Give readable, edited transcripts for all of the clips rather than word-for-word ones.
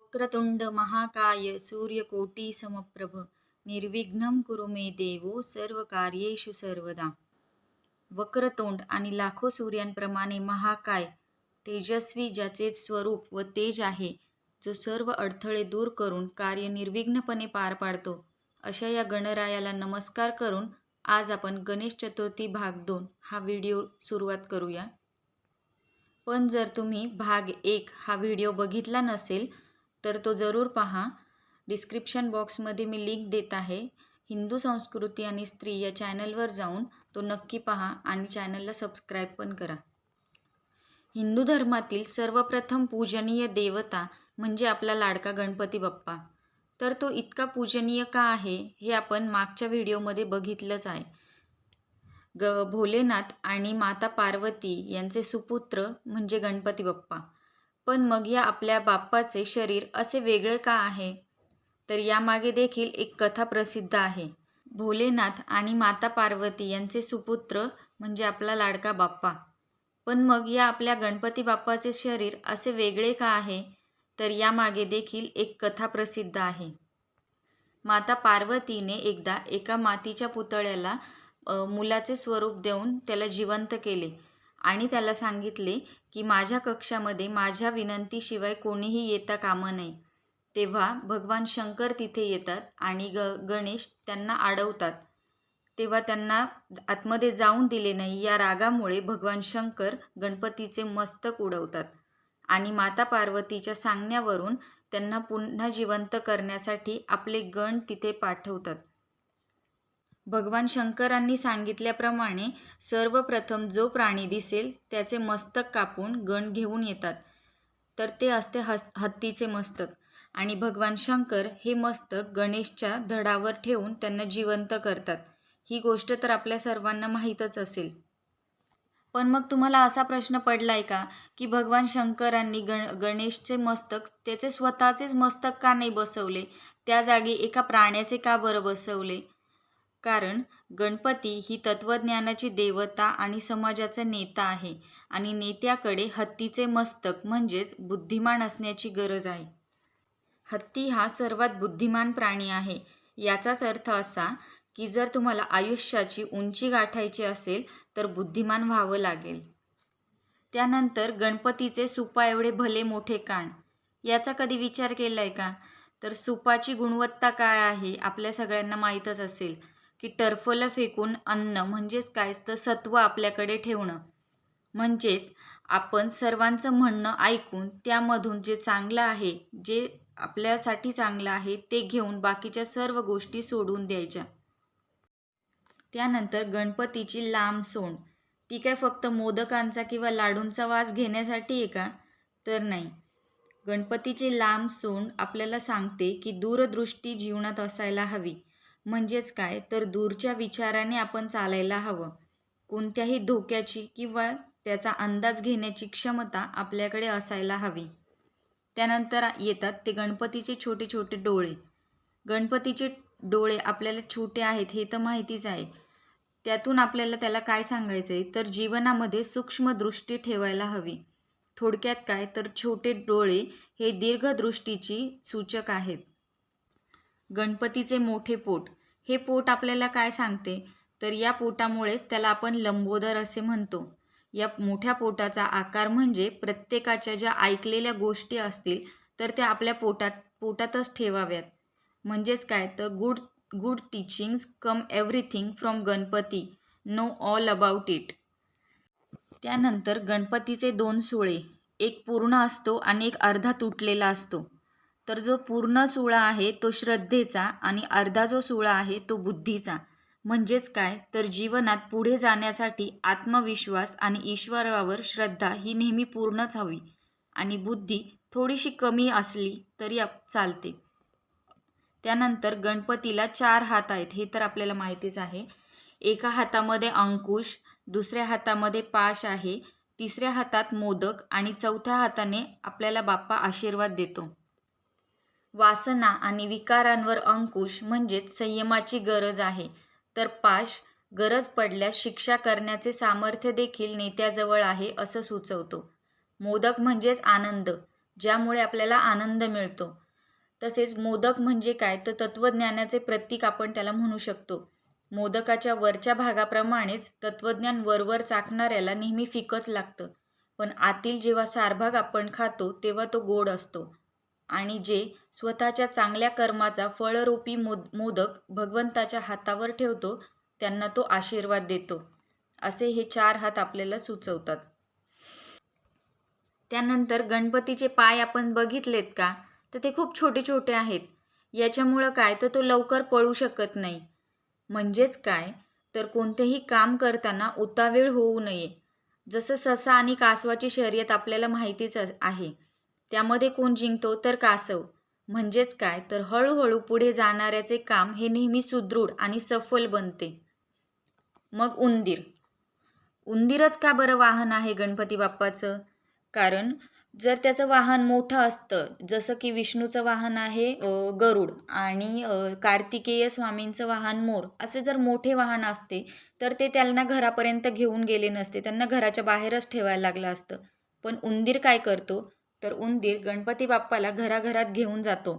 वक्रतुंड महाकाय सूर्यकोटी समप्रभ निर्विघ्नं कुरु मे देवो सर्व कार्येषु सर्वदा. वक्रतोंड आणि लाखो सूर्यांप्रमाणे महाकाय तेजस्वी ज्याचे स्वरूप व तेज आहे, जो सर्व अडथळे दूर करून कार्य निर्विघ्नपणे पार पाडतो, अशा या गणरायाला नमस्कार करून आज आपण गणेश चतुर्थी भाग 2 हा व्हिडिओ सुरुवात करूया. पण जर तुम्ही भाग 1 हा व्हिडिओ बघितला नसेल तर तो जरूर पहा. डिस्क्रिप्शन बॉक्समध्ये मी लिंक देत आहे. हिंदू संस्कृती आणि स्त्री या चॅनलवर जाऊन तो नक्की पहा आणि चॅनलला सबस्क्राईब पण करा. हिंदू धर्मातील सर्वप्रथम पूजनीय देवता म्हणजे आपला लाडका गणपती बाप्पा. तर तो इतका पूजनीय का आहे हे आपण मागच्या व्हिडिओमध्ये बघितलंच आहे. भोलेनाथ आणि माता पार्वती यांचे सुपुत्र म्हणजे गणपती बाप्पा. पण मग या आपल्या बाप्पाचे शरीर असे वेगळे का आहे, तर यामागे देखील एक कथा प्रसिद्ध आहे. भोलेनाथ आणि माता पार्वती यांचे सुपुत्र म्हणजे आपला लाडका बाप्पा. पण मग या आपल्या गणपती बाप्पाचे शरीर असे वेगळे का आहे, तर यामागे देखील एक कथा प्रसिद्ध आहे. माता पार्वतीने एकदा एका मातीच्या पुतळ्याला मुलाचे स्वरूप देऊन त्याला जिवंत केले आणि त्याला सांगितले की माझ्या कक्षामध्ये माझ्या विनंतीशिवाय कोणीही येता कामा नये. तेव्हा भगवान शंकर तिथे येतात आणि गणेश त्यांना अडवतात. तेव्हा त्यांना आतमध्ये जाऊन दिले नाही. या रागामुळे भगवान शंकर गणपतीचे मस्तक उडवतात आणि माता पार्वतीच्या सांगण्यावरून त्यांना पुन्हा जिवंत करण्यासाठी आपले गण तिथे पाठवतात. भगवान शंकरांनी सांगितल्याप्रमाणे सर्वप्रथम जो प्राणी दिसेल त्याचे मस्तक कापून गण घेऊन येतात. तर ते असते हत्तीचे मस्तक आणि भगवान शंकर हे मस्तक गणेशच्या धडावर ठेवून त्यांना जिवंत करतात. ही गोष्ट तर आपल्या सर्वांना माहीतच असेल. पण मग तुम्हाला असा प्रश्न पडलाय का की भगवान शंकरांनी गणेशचे मस्तक त्याचे स्वतःचेच मस्तक का नाही बसवले, त्या जागी एका प्राण्याचे का बरं बसवले? कारण गणपती ही तत्वज्ञानाची देवता आणि समाजाचा नेता आहे आणि नेत्याकडे हत्तीचे मस्तक म्हणजेच बुद्धिमान असण्याची गरज आहे. हत्ती हा सर्वात बुद्धिमान प्राणी आहे. याचाच अर्थ असा की जर तुम्हाला आयुष्याची उंची गाठायची असेल तर बुद्धिमान व्हावं लागेल. त्यानंतर गणपतीचे सुपा एवढे भले मोठे कान, याचा कधी विचार केलाय का? तर सुपाची गुणवत्ता काय आहे आपल्या सगळ्यांना माहीतच असेल की टरफलं फेकून अन्न म्हणजेच काय तर सत्व आपल्याकडे ठेवणं. म्हणजेच आपण सर्वांचं म्हणणं ऐकून त्यामधून जे चांगलं आहे, जे आपल्यासाठी चांगलं आहे ते घेऊन बाकीच्या सर्व गोष्टी सोडून द्यायच्या. त्यानंतर गणपतीची लांब सोंड, ती काय फक्त मोदकांचा किंवा लाडूंचा वास घेण्यासाठी आहे का? तर नाही. गणपतीची लांब सोंड आपल्याला सांगते की दूरदृष्टी जीवनात असायला हवी. म्हणजेच काय तर दूरच्या विचाराने आपण चालायला हवं. कोणत्याही धोक्याची किंवा त्याचा अंदाज घेण्याची क्षमता आपल्याकडे असायला हवी. त्यानंतर येतात ते गणपतीचे छोटे छोटे डोळे. गणपतीचे डोळे आपल्याला छोटे आहेत हे तर माहितीच आहे. त्यातून आपल्याला त्याला काय सांगायचं आहे तर जीवनामध्ये सूक्ष्म दृष्टी ठेवायला हवी. थोडक्यात काय तर छोटे डोळे हे दीर्घदृष्टीची सूचक आहेत. गणपतीचे मोठे पोट, हे पोट आपल्याला काय सांगते तर या पोटामुळेच त्याला आपण लंबोदर असे म्हणतो. या मोठ्या पोटाचा आकार म्हणजे प्रत्येकाच्या ज्या ऐकलेल्या गोष्टी असतील तर त्या आपल्या पोटातच ठेवाव्यात. म्हणजेच काय तर good teachings come everything from Ganpati, know all about it. त्यानंतर गणपतीचे 2 सुळे, एक पूर्ण असतो आणि एक अर्धा तुटलेला असतो. तर जो पूर्ण सुळा आहे तो श्रद्धेचा आणि अर्धा जो सुळा आहे तो बुद्धीचा. म्हणजेच काय तर जीवनात पुढे जाण्यासाठी आत्मविश्वास आणि ईश्वरावर श्रद्धा ही नेहमी पूर्णच हवी आणि बुद्धी थोडीशी कमी असली तरी चालते. त्यानंतर गणपतीला 4 हात आहेत हे तर आपल्याला माहितीच आहे. एका हातामध्ये अंकुश, दुसऱ्या हातामध्ये पाश आहे, तिसऱ्या हातात मोदक आणि चौथ्या हाताने आपल्याला बाप्पा आशीर्वाद देतो. वासना आणि विकारांवर अंकुश म्हणजेच संयमाची गरज आहे, तर पाश गरज पडल्यास शिक्षा करण्याचे सामर्थ्य देखील नेत्याजवळ आहे असं सुचवतो. मोदक म्हणजेच आनंद, ज्यामुळे आपल्याला आनंद मिळतो. तसेच मोदक म्हणजे काय तर तत्त्वज्ञानाचे प्रतीक आपण त्याला म्हणू शकतो. मोदकाच्या वरच्या भागाप्रमाणेच तत्त्वज्ञान वरवर चाखणाऱ्याला नेहमी फिकच लागतं, पण आतील जेव्हा सारभाग आपण खातो तेव्हा तो गोड असतो. आणि जे स्वतःच्या चांगल्या कर्माचा फळरूपी मोदक भगवंताच्या हातावर ठेवतो त्यांना तो आशीर्वाद देतो, असे हे 4 हात आपल्याला सुचवतात. त्यानंतर गणपतीचे पाय आपण बघितलेत का, तर ते खूप छोटे छोटे आहेत. याच्यामुळं काय तर तो लवकर पळू शकत नाही. म्हणजेच काय तर कोणतेही काम करताना उतावीळ होऊ नये. जसं ससा आणि कासवाची शर्यत आपल्याला माहितीच आहे. त्यामध्ये कोण जिंकतो तर कासव. म्हणजेच काय तर हळूहळू पुढे जाणाऱ्याचे काम हे नेहमी सुदृढ आणि सफल बनते. मग उंदीर. उंदीरच का बरं वाहन आहे गणपती बाप्पाचं? कारण जर त्याचं वाहन मोठं असतं, जसं की विष्णूचं वाहन आहे गरुड आणि कार्तिकेय स्वामींचं वाहन मोर, असे जर मोठे वाहन असते तर ते त्यांना घरापर्यंत घेऊन गेले नसते, त्यांना घराच्या बाहेरच ठेवायला लागलं असतं. पण उंदीर काय करतो तर उंदीर गणपती बाप्पाला घराघरात घेऊन जातो.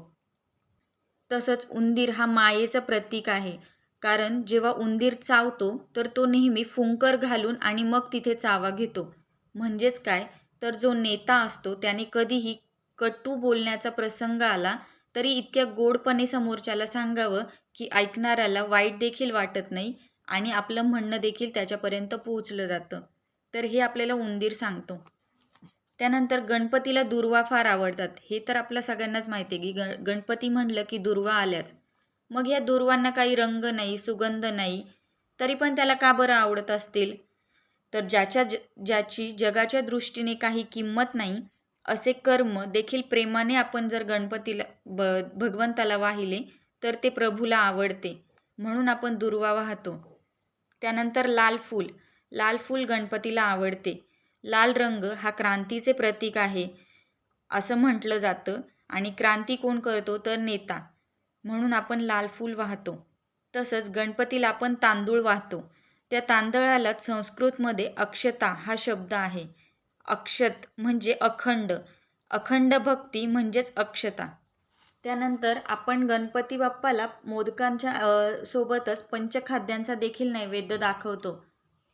तसंच उंदीर हा मायेचं प्रतीक आहे. कारण जेव्हा उंदीर चावतो तर तो नेहमी फुंकर घालून आणि मग तिथे चावा घेतो. म्हणजेच काय तर जो नेता असतो त्याने कधीही कटू बोलण्याचा प्रसंग आला तरी इतक्या गोडपणे समोरच्याला सांगावं की ऐकणाऱ्याला वाईट देखील वाटत नाही आणि आपलं म्हणणं देखील त्याच्यापर्यंत पोहोचलं जातं. तर हे आपल्याला उंदीर सांगतो. त्यानंतर गणपतीला दुर्वा फार आवडतात. हे तर आपल्या सगळ्यांनाच माहिती आहे की गणपती म्हणलं की दुर्वा आल्याच. मग या दुर्वांना काही रंग नाही, सुगंध नाही, तरी पण त्याला का बरं आवडत असतील? तर ज्याची जगाच्या दृष्टीने काही किंमत नाही असे कर्म देखील प्रेमाने आपण जर गणपतीला भगवंताला वाहिले तर ते प्रभूला आवडते, म्हणून आपण दुर्वा वाहतो. त्यानंतर लाल फूल. लाल फूल गणपतीला आवडते. लाल रंग हा क्रांतीचे प्रतीक आहे असं म्हटलं जातं आणि क्रांती कोण करतो तर नेता, म्हणून आपण लाल फूल वाहतो. तसंच गणपतीला आपण तांदूळ वाहतो. त्या तांदळालाच संस्कृतमध्ये अक्षता हा शब्द आहे. अक्षत म्हणजे अखंड, अखंड भक्ती म्हणजेच अक्षता. त्यानंतर आपण गणपती बाप्पाला मोदकांच्या सोबतच पंचखाद्यांचा देखील नैवेद्य दाखवतो.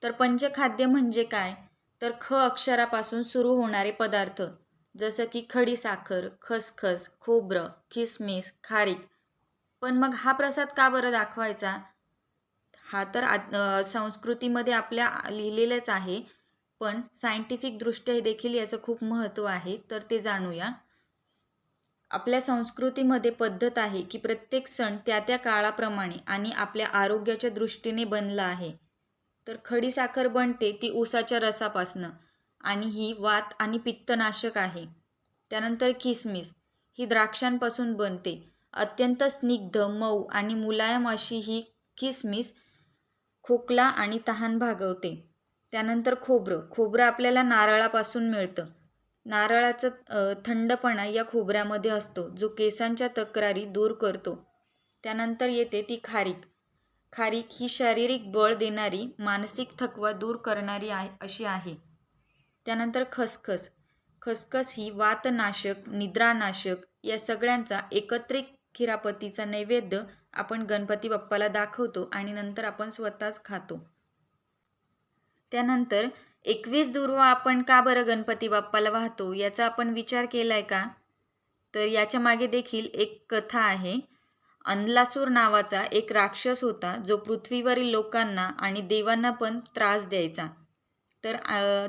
तर पंचखाद्य म्हणजे काय तर ख अक्षरापासून सुरू होणारे पदार्थ, जसं की खडीसाखर, खसखस, खोबरं, किसमिस, खारीक. पण मग हा प्रसाद का बरं दाखवायचा? हा तर संस्कृतीमध्ये आपल्या लिहिलेलंच आहे, पण सायंटिफिकदृष्ट्या देखील याचं खूप महत्त्व आहे, तर ते जाणूया. आपल्या संस्कृतीमध्ये पद्धत आहे की प्रत्येक सण त्या त्या काळाप्रमाणे आणि आपल्या आरोग्याच्या दृष्टीने बनला आहे. तर खडीसाखर बनते ती ऊसाच्या रसापासनं आणि ही वात आणि पित्तनाशक आहे. त्यानंतर किसमिस ही द्राक्षांपासून बनते. अत्यंत स्निग्ध, मऊ आणि मुलायम अशी ही किसमिस खोकला आणि तहान भागवते. त्यानंतर खोबरं आपल्याला नारळापासून मिळतं. नारळाचा थंडपणा या खोबऱ्यामध्ये असतो, जो केसांच्या तक्रारी दूर करतो. त्यानंतर येते ती खारीक ही शारीरिक बळ देणारी, मानसिक थकवा दूर करणारी अशी आहे. त्यानंतर खसखस ही वातनाशक, निद्रानाशक या सगळ्यांचा एकत्रित खिरापतीचा नैवेद्य आपण गणपती बाप्पाला दाखवतो आणि नंतर आपण स्वतःच खातो. त्यानंतर 21 दुर्वा आपण का बरं गणपती बाप्पाला वाहतो याचा आपण विचार केलाय का? तर याच्या मागे देखील एक कथा आहे. अनलासूर नावाचा एक राक्षस होता, जो पृथ्वीवरील लोकांना आणि देवांना पण त्रास द्यायचा. तर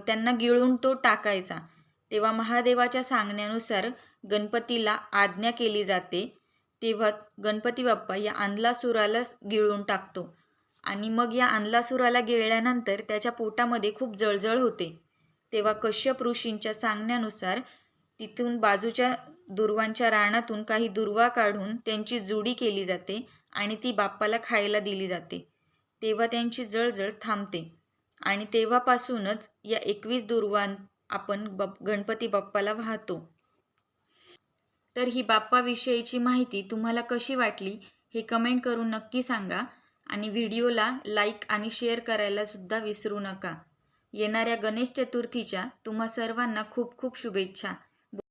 त्यांना गिळून तो टाकायचा. तेव्हा महादेवाच्या सांगण्यानुसार गणपतीला आज्ञा केली जाते. तेव्हा गणपती बाप्पा या अनलासुराला गिळून टाकतो आणि मग या अनलासुराला गिळल्यानंतर त्याच्या पोटामध्ये खूप जळजळ होते. तेव्हा कश्यप ऋषींच्या सांगण्यानुसार तिथून बाजूच्या दुर्वांच्या रानातून काही दुर्वा काढून त्यांची जुडी केली जाते आणि ती बाप्पाला खायला दिली जाते. तेव्हा त्यांची जळजळ थांबते आणि तेव्हापासूनच या 21 दुर्वां आपण गणपती बाप्पाला वाहतो. तर ही बाप्पाविषयीची माहिती तुम्हाला कशी वाटली हे कमेंट करून नक्की सांगा आणि व्हिडिओला लाईक आणि शेअर करायला सुद्धा विसरू नका. येणाऱ्या गणेश चतुर्थीच्या तुम्हा सर्वांना खूप खूप शुभेच्छा.